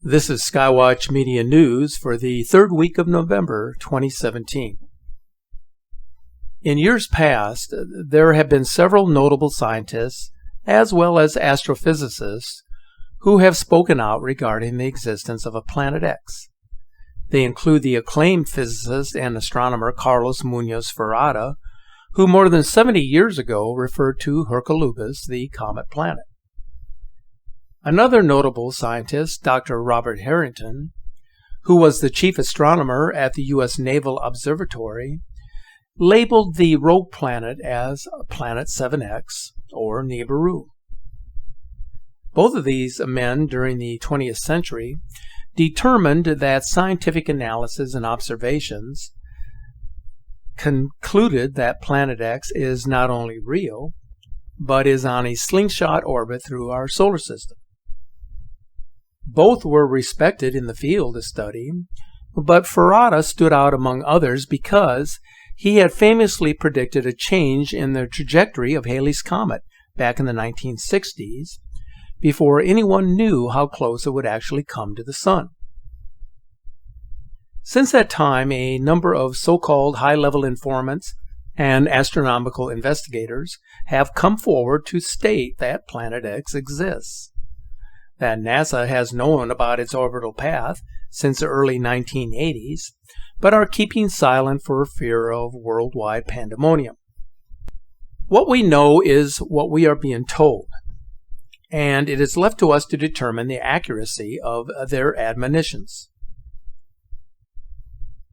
This is Skywatch Media News for the third week of November 2017. In years past, there have been several notable scientists, as well as astrophysicists, who have spoken out regarding the existence of a Planet X. They include the acclaimed physicist and astronomer Carlos Muñoz-Ferrada, who more than 70 years ago referred to Hercolubus, the comet planet. Another notable scientist, Dr. Robert Harrington, who was the chief astronomer at the U.S. Naval Observatory, labeled the rogue planet as Planet 7X, or Nibiru. Both of these men during the 20th century determined that scientific analysis and observations concluded that Planet X is not only real, but is on a slingshot orbit through our solar system. Both were respected in the field of study, but Ferrada stood out among others because he had famously predicted a change in the trajectory of Halley's Comet back in the 1960s, before anyone knew how close it would actually come to the Sun. Since that time, a number of so-called high-level informants and astronomical investigators have come forward to state that Planet X exists, that NASA has known about its orbital path since the early 1980s, but are keeping silent for fear of worldwide pandemonium. What we know is what we are being told, and it is left to us to determine the accuracy of their admonitions.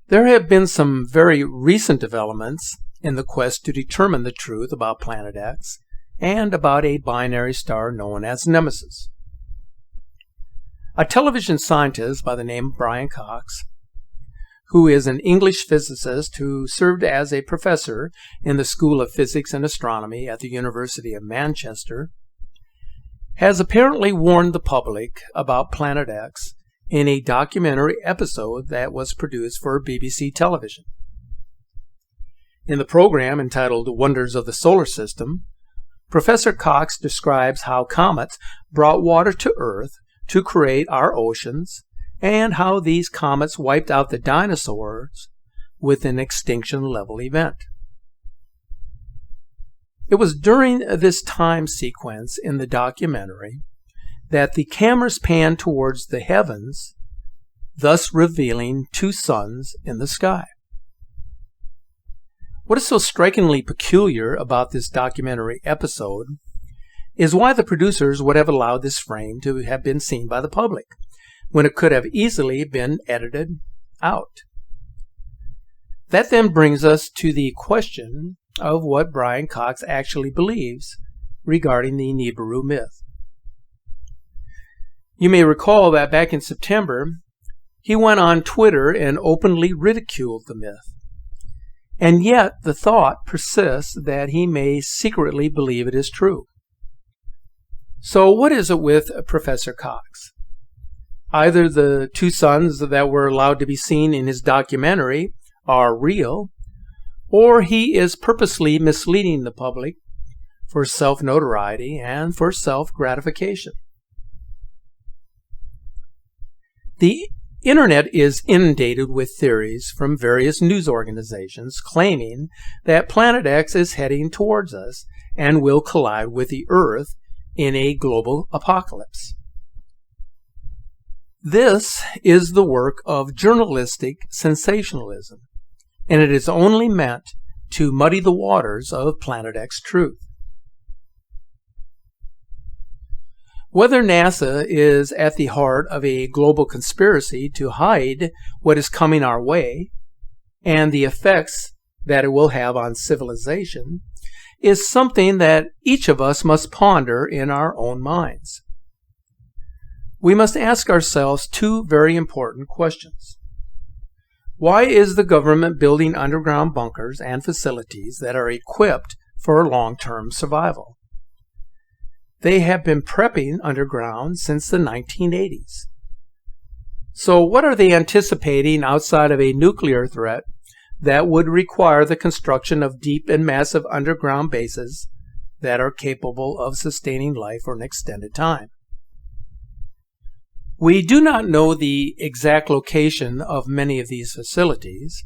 There have been some very recent developments in the quest to determine the truth about Planet X and about a binary star known as Nemesis. A television scientist by the name of Brian Cox, who is an English physicist who served as a professor in the School of Physics and Astronomy at the University of Manchester, has apparently warned the public about Planet X in a documentary episode that was produced for BBC television. In the program entitled Wonders of the Solar System, Professor Cox describes how comets brought water to Earth to create our oceans, and how these comets wiped out the dinosaurs with an extinction-level event. It was during this time sequence in the documentary that the cameras panned towards the heavens, thus revealing two suns in the sky. What is so strikingly peculiar about this documentary episode is why the producers would have allowed this frame to have been seen by the public, when it could have easily been edited out. That then brings us to the question of what Brian Cox actually believes regarding the Nibiru myth. You may recall that back in September, he went on Twitter and openly ridiculed the myth. And yet the thought persists that he may secretly believe it is true. So what is it with Professor Cox? Either the two suns that were allowed to be seen in his documentary are real, or he is purposely misleading the public for self-notoriety and for self-gratification. The Internet is inundated with theories from various news organizations claiming that Planet X is heading towards us and will collide with the Earth in a global apocalypse. This is the work of journalistic sensationalism, and it is only meant to muddy the waters of Planet X truth. Whether NASA is at the heart of a global conspiracy to hide what is coming our way and the effects that it will have on civilization is something that each of us must ponder in our own minds. We must ask ourselves two very important questions. Why is the government building underground bunkers and facilities that are equipped for long-term survival? They have been prepping underground since the 1980s. So what are they anticipating outside of a nuclear threat that would require the construction of deep and massive underground bases that are capable of sustaining life for an extended time? We do not know the exact location of many of these facilities.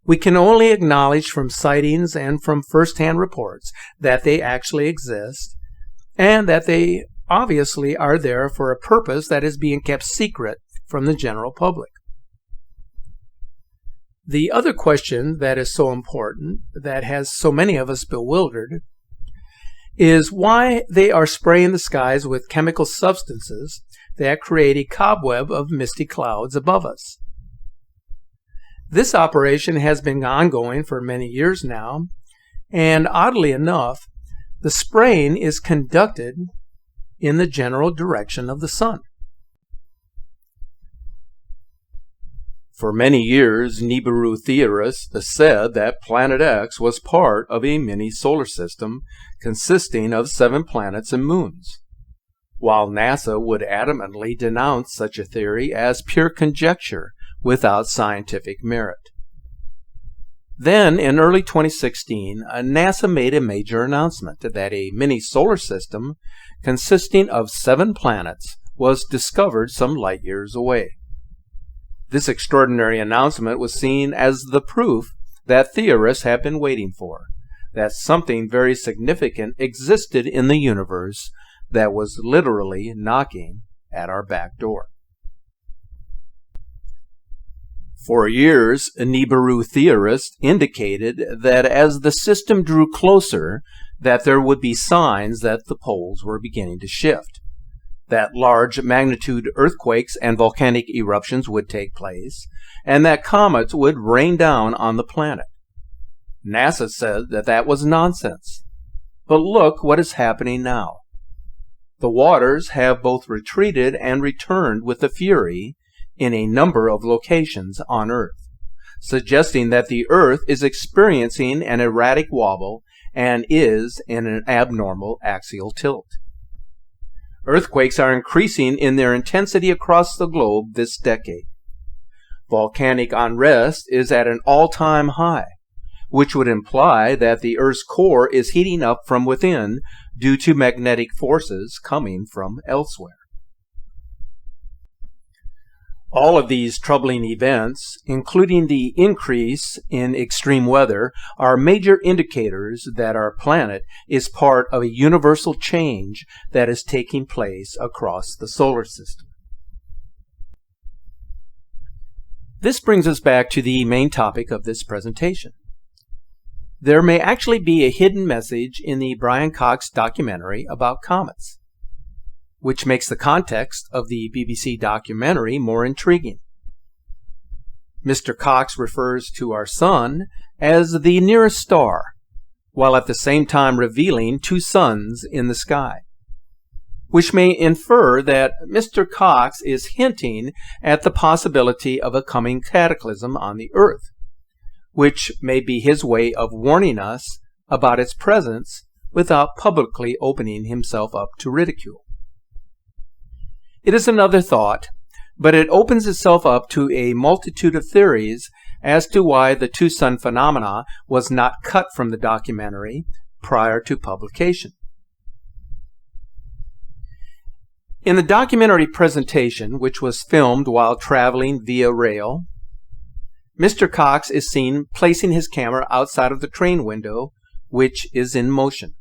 We can only acknowledge from sightings and from first-hand reports that they actually exist and that they obviously are there for a purpose that is being kept secret from the general public. The other question that is so important, that has so many of us bewildered, is why they are spraying the skies with chemical substances that create a cobweb of misty clouds above us. This operation has been ongoing for many years now, and oddly enough, the spraying is conducted in the general direction of the sun. For many years, Nibiru theorists said that Planet X was part of a mini solar system consisting of 7 planets and moons, while NASA would adamantly denounce such a theory as pure conjecture without scientific merit. Then, in early 2016, NASA made a major announcement that a mini solar system consisting of 7 planets was discovered some light years away. This extraordinary announcement was seen as the proof that theorists have been waiting for, that something very significant existed in the universe that was literally knocking at our back door. For years, Nibiru theorists indicated that as the system drew closer, that there would be signs that the poles were beginning to shift, that large magnitude earthquakes and volcanic eruptions would take place, and that comets would rain down on the planet. NASA said that that was nonsense. But look what is happening now. The waters have both retreated and returned with a fury in a number of locations on Earth, suggesting that the Earth is experiencing an erratic wobble and is in an abnormal axial tilt. Earthquakes are increasing in their intensity across the globe this decade. Volcanic unrest is at an all-time high, which would imply that the Earth's core is heating up from within due to magnetic forces coming from elsewhere. All of these troubling events, including the increase in extreme weather, are major indicators that our planet is part of a universal change that is taking place across the solar system. This brings us back to the main topic of this presentation. There may actually be a hidden message in the Brian Cox documentary about comets, which makes the context of the BBC documentary more intriguing. Mr. Cox refers to our sun as the nearest star, while at the same time revealing 2 suns in the sky, which may infer that Mr. Cox is hinting at the possibility of a coming cataclysm on the Earth, which may be his way of warning us about its presence without publicly opening himself up to ridicule. It is another thought, but it opens itself up to a multitude of theories as to why the 2-sun phenomena was not cut from the documentary prior to publication. In the documentary presentation, which was filmed while traveling via rail, Mr. Cox is seen placing his camera outside of the train window, which is in motion.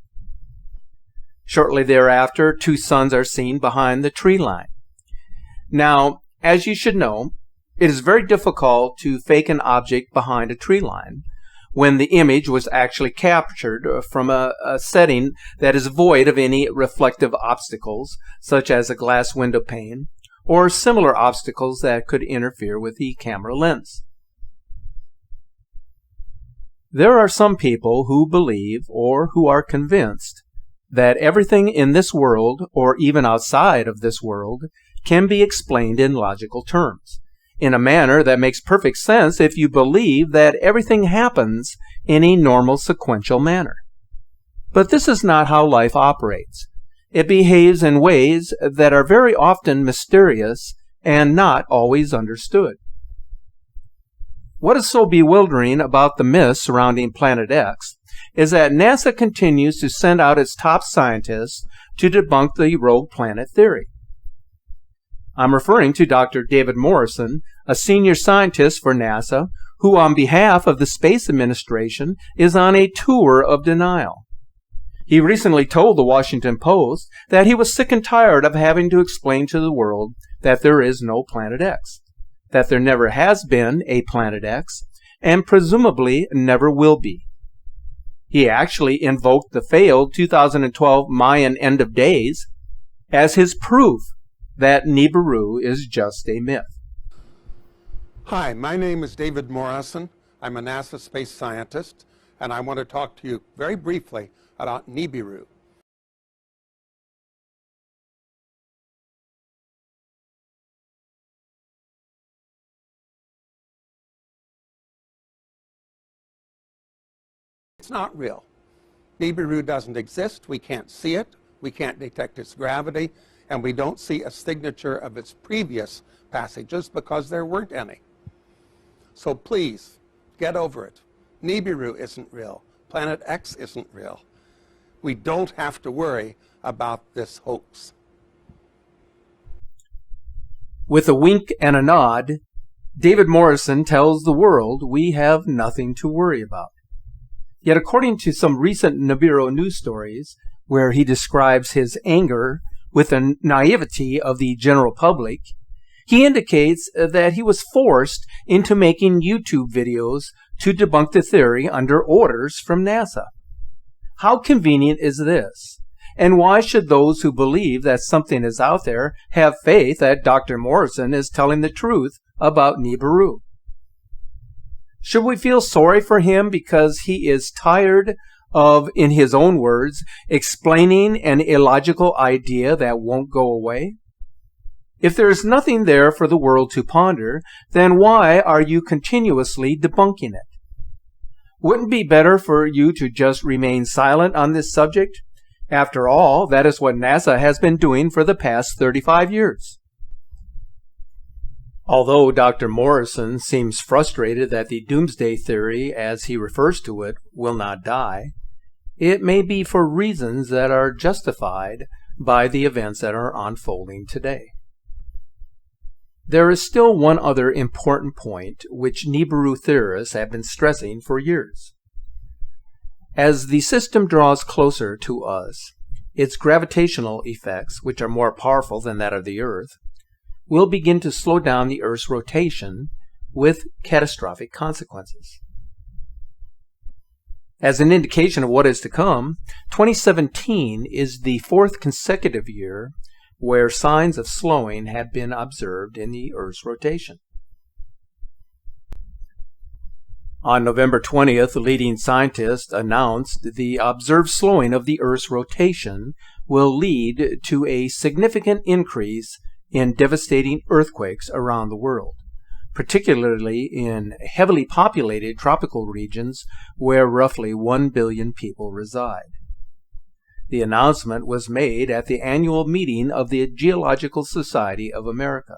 Shortly thereafter, 2 suns are seen behind the tree line. Now, as you should know, it is very difficult to fake an object behind a tree line when the image was actually captured from a setting that is void of any reflective obstacles, such as a glass window pane, or similar obstacles that could interfere with the camera lens. There are some people who believe, or who are convinced, that everything in this world, or even outside of this world, can be explained in logical terms, in a manner that makes perfect sense if you believe that everything happens in a normal sequential manner. But this is not how life operates. It behaves in ways that are very often mysterious and not always understood. What is so bewildering about the myth surrounding Planet X is that NASA continues to send out its top scientists to debunk the rogue planet theory. I'm referring to Dr. David Morrison, a senior scientist for NASA, who on behalf of the Space Administration is on a tour of denial. He recently told the Washington Post that he was sick and tired of having to explain to the world that there is no Planet X, that there never has been a Planet X, and presumably never will be. He actually invoked the failed 2012 Mayan end of days as his proof that Nibiru is just a myth. Hi, my name is David Morrison. I'm a NASA space scientist, and I want to talk to you very briefly about Nibiru. It's not real. Nibiru doesn't exist. We can't see it. We can't detect its gravity. And we don't see a signature of its previous passages because there weren't any. So please, get over it. Nibiru isn't real. Planet X isn't real. We don't have to worry about this hoax. With a wink and a nod, David Morrison tells the world we have nothing to worry about. Yet according to some recent Nibiru news stories, where he describes his anger with the naivety of the general public, he indicates that he was forced into making YouTube videos to debunk the theory under orders from NASA. How convenient is this? And why should those who believe that something is out there have faith that Dr. Morrison is telling the truth about Nibiru? Should we feel sorry for him because he is tired of, in his own words, explaining an illogical idea that won't go away? If there is nothing there for the world to ponder, then why are you continuously debunking it? Wouldn't it be better for you to just remain silent on this subject? After all, that is what NASA has been doing for the past 35 years. Although Dr. Morrison seems frustrated that the doomsday theory, as he refers to it, will not die, it may be for reasons that are justified by the events that are unfolding today. There is still one other important point which Nibiru theorists have been stressing for years. As the system draws closer to us, its gravitational effects, which are more powerful than that of the Earth, will begin to slow down the Earth's rotation with catastrophic consequences. As an indication of what is to come, 2017 is the fourth consecutive year where signs of slowing have been observed in the Earth's rotation. On November 20th, leading scientists announced the observed slowing of the Earth's rotation will lead to a significant increase in devastating earthquakes around the world, particularly in heavily populated tropical regions where roughly 1 billion people reside. The announcement was made at the annual meeting of the Geological Society of America.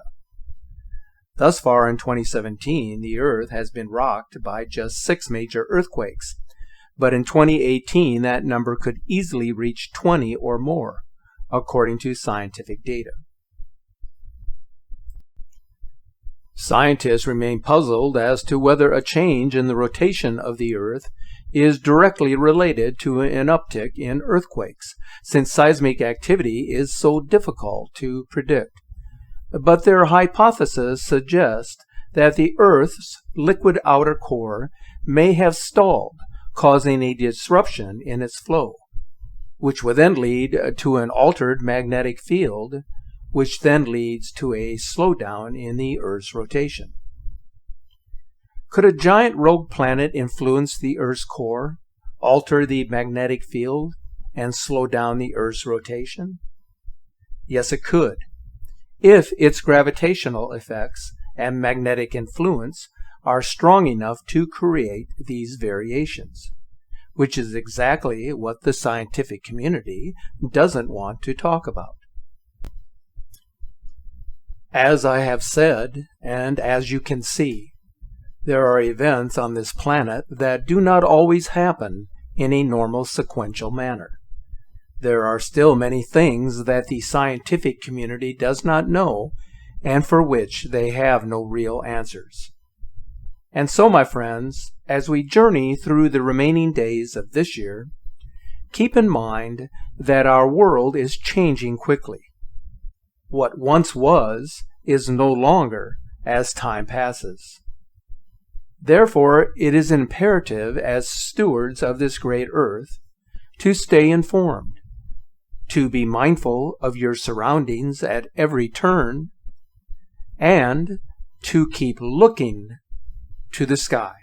Thus far in 2017, the Earth has been rocked by just 6 major earthquakes, but in 2018 that number could easily reach 20 or more, according to scientific data. Scientists remain puzzled as to whether a change in the rotation of the Earth is directly related to an uptick in earthquakes, since seismic activity is so difficult to predict. But their hypothesis suggests that the Earth's liquid outer core may have stalled, causing a disruption in its flow, which would then lead to an altered magnetic field, which then leads to a slowdown in the Earth's rotation. Could a giant rogue planet influence the Earth's core, alter the magnetic field, and slow down the Earth's rotation? Yes, it could, if its gravitational effects and magnetic influence are strong enough to create these variations, which is exactly what the scientific community doesn't want to talk about. As I have said, and as you can see, there are events on this planet that do not always happen in a normal sequential manner. There are still many things that the scientific community does not know, and for which they have no real answers. And so, my friends, as we journey through the remaining days of this year, keep in mind that our world is changing quickly. What once was is no longer as time passes. Therefore, it is imperative as stewards of this great earth to stay informed, to be mindful of your surroundings at every turn, and to keep looking to the sky.